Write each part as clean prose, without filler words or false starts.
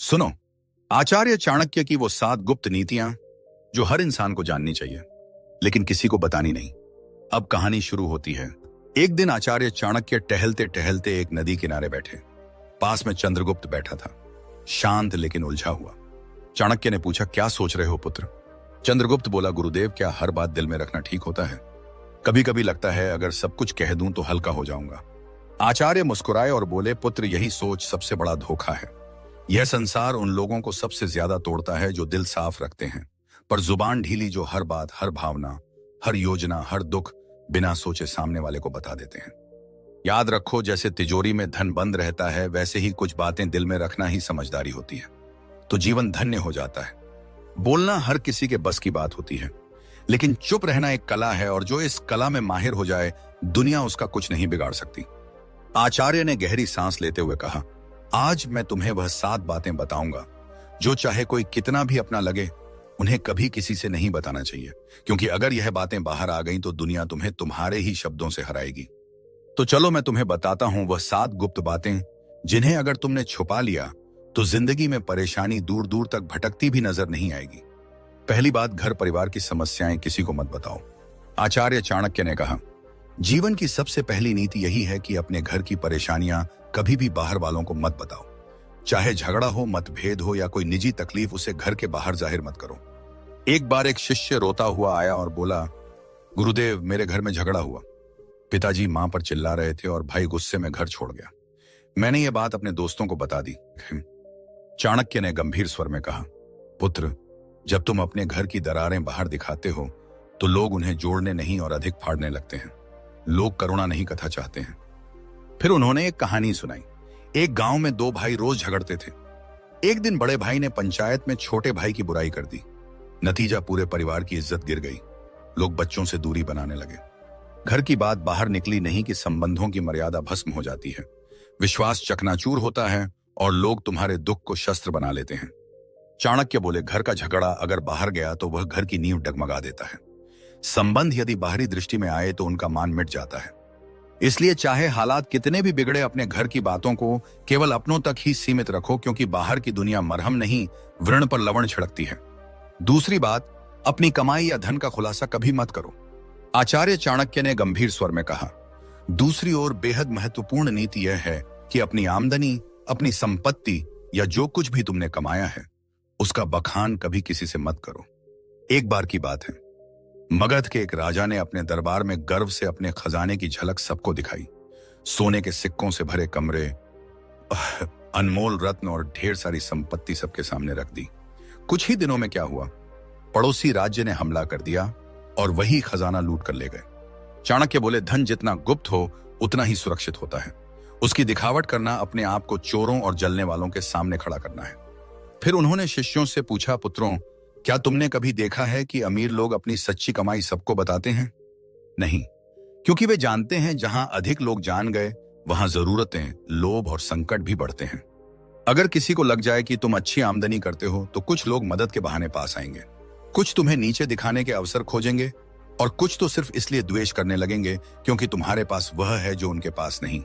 सुनो, आचार्य चाणक्य की वो 7 गुप्त नीतियां जो हर इंसान को जाननी चाहिए लेकिन किसी को बतानी नहीं। अब कहानी शुरू होती है। एक दिन आचार्य चाणक्य टहलते टहलते एक नदी किनारे बैठे। पास में चंद्रगुप्त बैठा था, शांत लेकिन उलझा हुआ। चाणक्य ने पूछा, क्या सोच रहे हो पुत्र? चंद्रगुप्त बोला, गुरुदेव, क्या हर बात दिल में रखना ठीक होता है? कभी कभी लगता है अगर सब कुछ कह दूं तो हल्का हो जाऊंगा। आचार्य मुस्कुराए और बोले, पुत्र, यही सोच सबसे बड़ा धोखा है। यह संसार उन लोगों को सबसे ज्यादा तोड़ता है जो दिल साफ रखते हैं, पर जुबान ढीली जो हर बात, हर भावना, हर योजना, हर दुख बिना सोचे सामने वाले को बता देते हैं। याद रखो, जैसे तिजोरी में धन बंद रहता है, वैसे ही कुछ बातें दिल में रखना ही समझदारी होती है, तो जीवन धन्य हो जाता है। बोलना हर किसी के बस की बात होती है, लेकिन चुप रहना एक कला है, और जो इस कला में माहिर हो जाए, दुनिया उसका कुछ नहीं बिगाड़ सकती। आचार्य ने गहरी सांस लेते हुए कहा, आज मैं तुम्हें वह 7 बातें बताऊंगा जो चाहे कोई कितना भी अपना लगे, उन्हें कभी किसी से नहीं बताना चाहिए, क्योंकि अगर यह बातें बाहर आ गईं तो दुनिया तुम्हें तुम्हारे ही शब्दों से हराएगी। तो चलो मैं तुम्हें बताता हूं वह 7 गुप्त बातें जिन्हें अगर तुमने छुपा लिया तो जिंदगी में परेशानी दूर दूर तक भटकती भी नजर नहीं आएगी। पहली बात, घर परिवार की समस्याएं किसी को मत बताओ। आचार्य चाणक्य ने कहा, जीवन की सबसे पहली नीति यही है कि अपने घर की परेशानियां कभी भी बाहर वालों को मत बताओ। चाहे झगड़ा हो, मतभेद हो या कोई निजी तकलीफ, उसे घर के बाहर जाहिर मत करो। एक बार एक शिष्य रोता हुआ आया और बोला, गुरुदेव, मेरे घर में झगड़ा हुआ। पिताजी मां पर चिल्ला रहे थे और भाई गुस्से में घर छोड़ गया। मैंने ये बात अपने दोस्तों को बता दी। चाणक्य ने गंभीर स्वर में कहा, पुत्र, जब तुम अपने घर की दरारें बाहर दिखाते हो तो लोग उन्हें जोड़ने नहीं और अधिक फाड़ने लगते हैं। लोग करुणा नहीं, कथा चाहते हैं। फिर उन्होंने एक कहानी सुनाई। एक गांव में 2 भाई रोज झगड़ते थे। एक दिन बड़े भाई ने पंचायत में छोटे भाई की बुराई कर दी। नतीजा, पूरे परिवार की इज्जत गिर गई। लोग बच्चों से दूरी बनाने लगे। घर की बात बाहर निकली नहीं कि संबंधों की मर्यादा भस्म हो जाती है, विश्वास चकनाचूर होता है और लोग तुम्हारे दुख को शस्त्र बना लेते हैं। चाणक्य बोले, घर का झगड़ा अगर बाहर गया तो वह घर की नींव डगमगा देता है। संबंध यदि बाहरी दृष्टि में आए तो उनका मान मिट जाता है। इसलिए चाहे हालात कितने भी बिगड़े, अपने घर की बातों को केवल अपनों तक ही सीमित रखो, क्योंकि बाहर की दुनिया मरहम नहीं, व्रण पर लवण छिड़कती है। दूसरी बात, अपनी कमाई या धन का खुलासा कभी मत करो। आचार्य चाणक्य ने गंभीर स्वर में कहा, दूसरी ओर बेहद महत्वपूर्ण नीति यह है कि अपनी आमदनी, अपनी संपत्ति या जो कुछ भी तुमने कमाया है उसका बखान कभी किसी से मत करो। एक बार की बात है, मगध के एक राजा ने अपने दरबार में गर्व से अपने खजाने की झलक सबको दिखाई। सोने के सिक्कों से भरे कमरे, अनमोल रत्न और ढेर सारी संपत्ति सबके सामने रख दी। कुछ ही दिनों में क्या हुआ, पड़ोसी राज्य ने हमला कर दिया और वही खजाना लूट कर ले गए। चाणक्य बोले, धन जितना गुप्त हो उतना ही सुरक्षित होता है। उसकी दिखावट करना अपने आप को चोरों और जलने वालों के सामने खड़ा करना है। फिर उन्होंने शिष्यों से पूछा, पुत्रों, क्या तुमने कभी देखा है कि अमीर लोग अपनी सच्ची कमाई सबको बताते हैं? नहीं, क्योंकि वे जानते हैं जहां अधिक लोग जान गए वहां जरूरतें, लोभ और संकट भी बढ़ते हैं। अगर किसी को लग जाए कि तुम अच्छी आमदनी करते हो तो कुछ लोग मदद के बहाने पास आएंगे, कुछ तुम्हें नीचे दिखाने के अवसर खोजेंगे और कुछ तो सिर्फ इसलिए द्वेष करने लगेंगे क्योंकि तुम्हारे पास वह है जो उनके पास नहीं।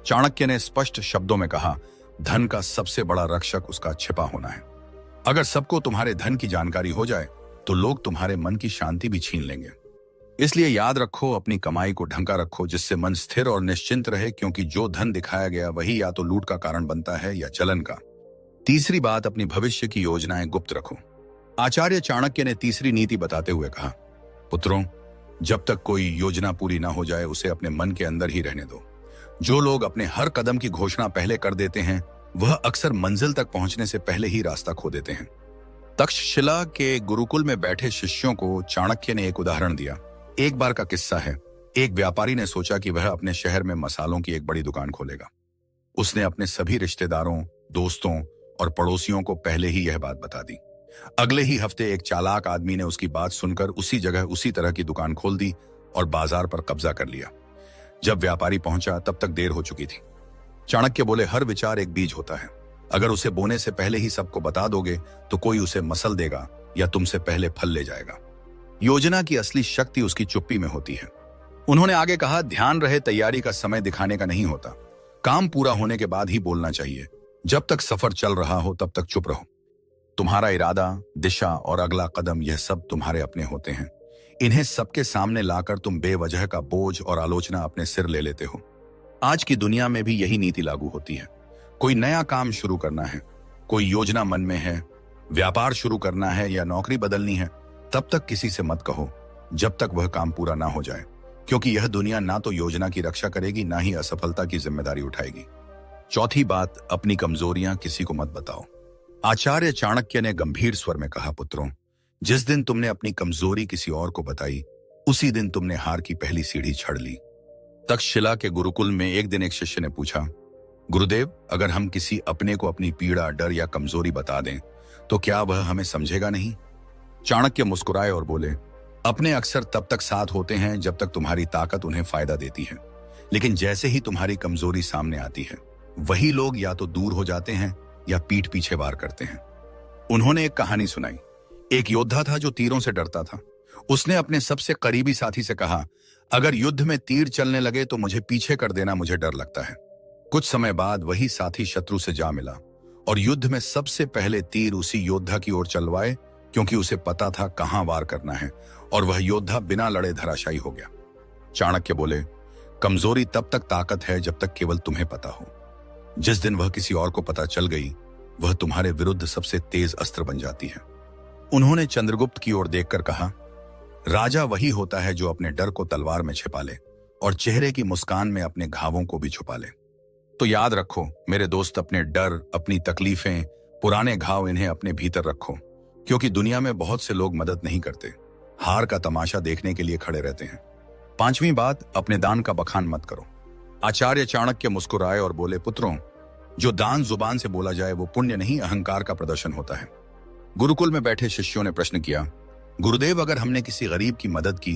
चाणक्य ने स्पष्ट शब्दों में कहा, धन का सबसे बड़ा रक्षक उसका छिपा होना है। अगर सबको तुम्हारे धन की जानकारी हो जाए तो लोग तुम्हारे मन की शांति भी छीन लेंगे। इसलिए याद रखो, अपनी कमाई को ढंका रखो जिससे मन स्थिर और निश्चिंत रहे, क्योंकि जो धन दिखाया गया वही या तो लूट का कारण बनता है या जलन का। तीसरी बात, अपनी भविष्य की योजनाएं गुप्त रखो। आचार्य चाणक्य ने तीसरी नीति बताते हुए कहा, पुत्रों, जब तक कोई योजना पूरी ना हो जाए उसे अपने मन के अंदर ही रहने दो। जो लोग अपने हर कदम की घोषणा पहले कर देते हैं वह अक्सर मंजिल तक पहुंचने से पहले ही रास्ता खो देते हैं। तक्षशिला के गुरुकुल में बैठे शिष्यों को चाणक्य ने एक उदाहरण दिया। एक बार का किस्सा है, एक व्यापारी ने सोचा कि वह अपने शहर में मसालों की एक बड़ी दुकान खोलेगा। उसने अपने सभी रिश्तेदारों, दोस्तों और पड़ोसियों को पहले ही यह बात बता दी। अगले ही हफ्ते एक चालाक आदमी ने उसकी बात सुनकर उसी जगह उसी तरह की दुकान खोल दी और बाजार पर कब्जा कर लिया। जब व्यापारी पहुंचा तब तक देर हो चुकी थी। चाणक्य बोले, हर विचार एक बीज होता है। अगर उसे बोने से पहले ही सबको बता दोगे तो कोई उसे मसल देगा या तुमसे पहले फल ले जाएगा। योजना की असली शक्ति उसकी चुप्पी में होती है। उन्होंने आगे कहा, ध्यान रहे, तैयारी का समय दिखाने का नहीं होता। काम पूरा होने के बाद ही बोलना चाहिए। जब तक सफर चल रहा हो तब तक चुप रहो। तुम्हारा इरादा, दिशा और अगला कदम यह सब तुम्हारे अपने होते हैं। इन्हें सबके सामने लाकर तुम बेवजह का बोझ और आलोचना अपने सिर ले लेते हो। आज की दुनिया में भी यही नीति लागू होती है। कोई नया काम शुरू करना है, कोई योजना मन में है, व्यापार शुरू करना है या नौकरी बदलनी है, तब तक किसी से मत कहो जब तक वह काम पूरा ना हो जाए, क्योंकि यह दुनिया ना तो योजना की रक्षा करेगी, ना ही असफलता की जिम्मेदारी उठाएगी। चौथी बात, अपनी कमजोरियां किसी को मत बताओ। आचार्य चाणक्य ने गंभीर स्वर में कहा, पुत्रों, जिस दिन तुमने अपनी कमजोरी किसी और को बताई, उसी दिन तुमने हार की पहली सीढ़ी चढ़ ली। तक्षशिला के गुरुकुल में एक दिन एक शिष्य ने पूछा, गुरुदेव, अगर हम किसी अपने को अपनी पीड़ा, डर या कमजोरी बता दें तो क्या वह हमें समझेगा नहीं? चाणक्य मुस्कुराए और बोले, अपने अक्सर तब तक साथ होते हैं जब तक तुम्हारी ताकत उन्हें फायदा देती है, लेकिन जैसे ही तुम्हारी कमजोरी सामने आती है, वही लोग या तो दूर हो जाते हैं या पीठ पीछे वार करते हैं। उन्होंने एक कहानी सुनाई। एक योद्धा था जो तीरों से डरता था। उसने अपने सबसे करीबी साथी से कहा, अगर युद्ध में तीर चलने लगे तो मुझे पीछे कर देना, मुझे डर लगता है। कुछ समय बाद वही साथी शत्रु से जा मिला और युद्ध में सबसे पहले तीर उसी योद्धा की ओर चलवाए, क्योंकि उसे पता था कहां वार करना है, और वह योद्धा बिना लड़े धराशायी हो गया। चाणक्य बोले, कमजोरी तब तक ताकत है जब तक केवल तुम्हें पता हो। जिस दिन वह किसी और को पता चल गई, वह तुम्हारे विरुद्ध सबसे तेज अस्त्र बन जाती है। उन्होंने चंद्रगुप्त की ओर देखकर कहा, राजा वही होता है जो अपने डर को तलवार में छिपा ले और चेहरे की मुस्कान में अपने घावों को भी छुपा ले। तो याद रखो मेरे दोस्त, अपने डर, अपनी तकलीफें, पुराने घाव, इन्हें अपने भीतर रखो, क्योंकि दुनिया में बहुत से लोग मदद नहीं करते, हार का तमाशा देखने के लिए खड़े रहते हैं। पांचवी बात, अपने दान का बखान मत करो। आचार्य चाणक्य मुस्कुराए और बोले, पुत्रों, जो दान जुबान से बोला जाए वो पुण्य नहीं, अहंकार का प्रदर्शन होता है। गुरुकुल में बैठे शिष्यों ने प्रश्न किया, गुरुदेव, अगर हमने किसी गरीब की मदद की,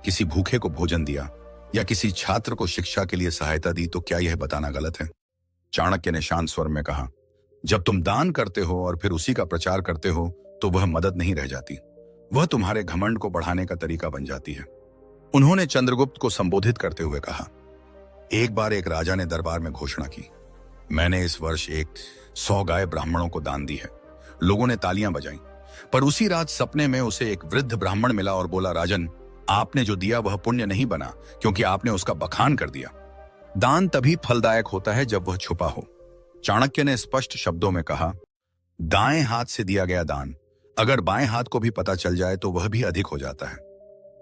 किसी भूखे को भोजन दिया या किसी छात्र को शिक्षा के लिए सहायता दी, तो क्या यह बताना गलत है? चाणक्य ने शांत स्वर में कहा, जब तुम दान करते हो और फिर उसी का प्रचार करते हो तो वह मदद नहीं रह जाती, वह तुम्हारे घमंड को बढ़ाने का तरीका बन जाती है। उन्होंने चंद्रगुप्त को संबोधित करते हुए कहा, एक बार एक राजा ने दरबार में घोषणा की, मैंने इस वर्ष 100 गाय ब्राह्मणों को दान दी है। लोगों ने तालियां बजाईं, पर उसी रात सपने में उसे एक वृद्ध ब्राह्मण मिला और बोला, राजन, आपने जो दिया वह पुण्य नहीं बना, क्योंकि आपने उसका बखान कर दिया। दान तभी फलदायक होता है जब वह छुपा हो। चाणक्य ने स्पष्ट शब्दों में कहा, दाएं हाथ से दिया गया दान अगर बाएं हाथ को भी पता चल जाए तो वह भी अधिक हो जाता है।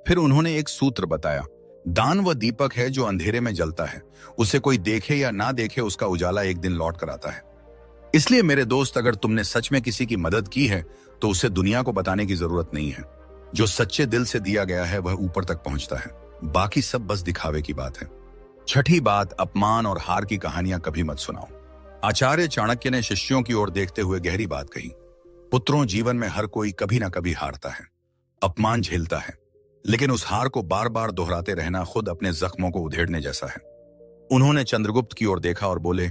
फिर उन्होंने एक सूत्र बताया, दान वह दीपक है जो अंधेरे में जलता है, उसे कोई देखे या ना देखे, उसका उजाला एक दिन लौट कर आता है। इसलिए मेरे दोस्त, अगर तुमने सच में किसी की मदद की है तो उसे दुनिया को बताने की जरूरत नहीं है। जो सच्चे दिल से दिया गया है वह ऊपर तक पहुंचता है, बाकी सब बस दिखावे की बात है। छठी बात, अपमान और हार की कहानियां कभी मत सुनाओ। आचार्य चाणक्य ने शिष्यों की ओर देखते हुए गहरी बात कही, पुत्रों, जीवन में हर कोई कभी ना कभी हारता है, अपमान झेलता है, लेकिन उस हार को बार बार दोहराते रहना खुद अपने जख्मों को उधेड़ने जैसा है। उन्होंने चंद्रगुप्त की ओर देखा और बोले,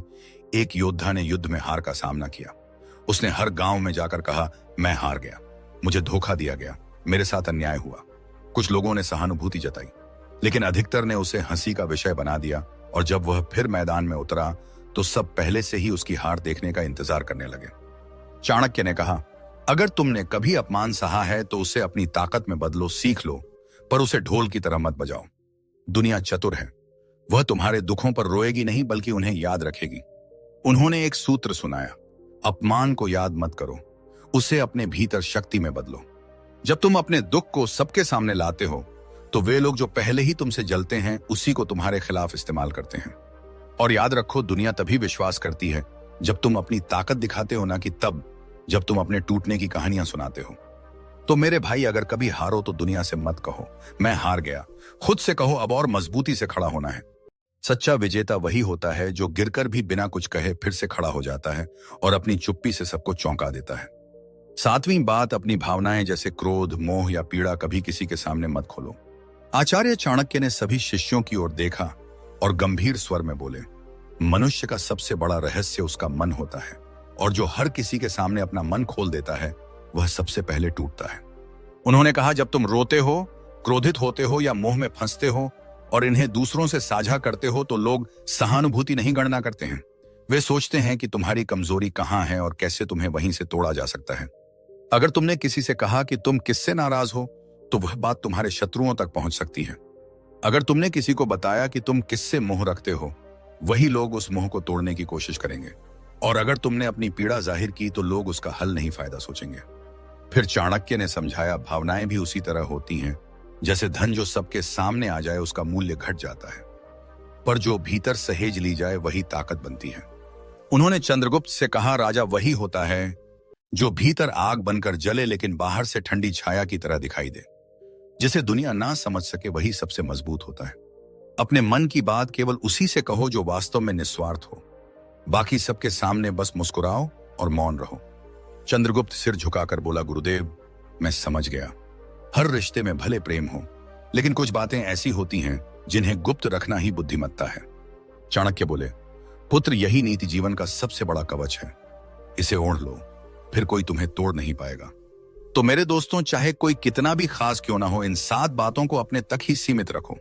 एक योद्धा ने युद्ध में हार का सामना किया। उसने हर गांव में जाकर कहा, मैं हार गया, मुझे धोखा दिया गया, मेरे साथ अन्याय हुआ। कुछ लोगों ने सहानुभूति जताई, लेकिन अधिकतर ने उसे हंसी का विषय बना दिया, और जब वह फिर मैदान में उतरा तो सब पहले से ही उसकी हार देखने का इंतजार करने लगे। चाणक्य ने कहा, अगर तुमने कभी अपमान सहा है तो उसे अपनी ताकत में बदलो, सीख लो, पर उसे ढोल की तरह मत बजाओ। दुनिया चतुर है, वह तुम्हारे दुखों पर रोएगी नहीं बल्कि उन्हें याद रखेगी। उन्होंने एक सूत्र सुनाया, अपमान को याद मत करो, उसे अपने भीतर शक्ति में बदलो। जब तुम अपने दुख को सबके सामने लाते हो तो वे लोग जो पहले ही तुमसे जलते हैं उसी को तुम्हारे खिलाफ इस्तेमाल करते हैं। और याद रखो, दुनिया तभी विश्वास करती है जब तुम अपनी ताकत दिखाते हो, ना कि तब जब तुम अपने टूटने की कहानियां सुनाते हो। तो मेरे भाई, अगर कभी हारो तो दुनिया से मत कहो मैं हार गया, खुद से कहो अब और मजबूती से खड़ा होना है। सच्चा विजेता वही होता है जो गिरकर भी बिना कुछ कहे फिर से खड़ा हो जाता है और अपनी चुप्पी से सबको चौंका देता है। सातवीं बात, अपनी भावनाएं जैसे क्रोध, मोह या पीड़ा कभी किसी के सामने मत खोलो। आचार्य चाणक्य ने सभी शिष्यों की ओर देखा और गंभीर स्वर में बोले, मनुष्य का सबसे बड़ा रहस्य उसका मन होता है, और जो हर किसी के सामने अपना मन खोल देता है वह सबसे पहले टूटता है। उन्होंने कहा, जब तुम रोते हो, क्रोधित होते हो या मोह में फंसते हो और इन्हें दूसरों से साझा करते हो तो लोग सहानुभूति नहीं गणना करते हैं, वे सोचते हैं कि तुम्हारी कमजोरी कहाँ है और कैसे तुम्हें वहीं से तोड़ा जा सकता है। अगर तुमने किसी से कहा कि तुम किससे नाराज हो, तो वह बात तुम्हारे शत्रुओं तक पहुंच सकती है। अगर तुमने किसी को बताया कि तुम किससे मोह रखते हो, वही लोग उस मोह को तोड़ने की कोशिश करेंगे। और अगर तुमने अपनी पीड़ा जाहिर की, तो लोग उसका हल नहीं फायदा सोचेंगे। फिर चाणक्य ने समझाया, भावनाएं भी उसी तरह होती हैं। जैसे धन जो सबके सामने आ जाए उसका मूल्य घट जाता है, पर जो भीतर सहेज ली जाए वही ताकत बनती है। उन्होंने चंद्रगुप्त से कहा, राजा वही होता है जो भीतर आग बनकर जले लेकिन बाहर से ठंडी छाया की तरह दिखाई दे। जिसे दुनिया ना समझ सके वही सबसे मजबूत होता है। अपने मन की बात केवल उसी से कहो जो वास्तव में निस्वार्थ हो। बाकी सबके सामने बस मुस्कुराओ और मौन रहो। चंद्रगुप्त सिर झुकाकर बोला, गुरुदेव, मैं समझ गया। हर रिश्ते में भले प्रेम हो, लेकिन कुछ बातें ऐसी होती हैं जिन्हें गुप्त रखना ही बुद्धिमत्ता है। चाणक्य बोले, पुत्र, यही नीति जीवन का सबसे बड़ा कवच है। इसे ओढ़ लो, फिर कोई तुम्हें तोड़ नहीं पाएगा। तो मेरे दोस्तों, चाहे कोई कितना भी खास क्यों ना हो, इन 7 बातों को अपने तक ही सीमित रखो।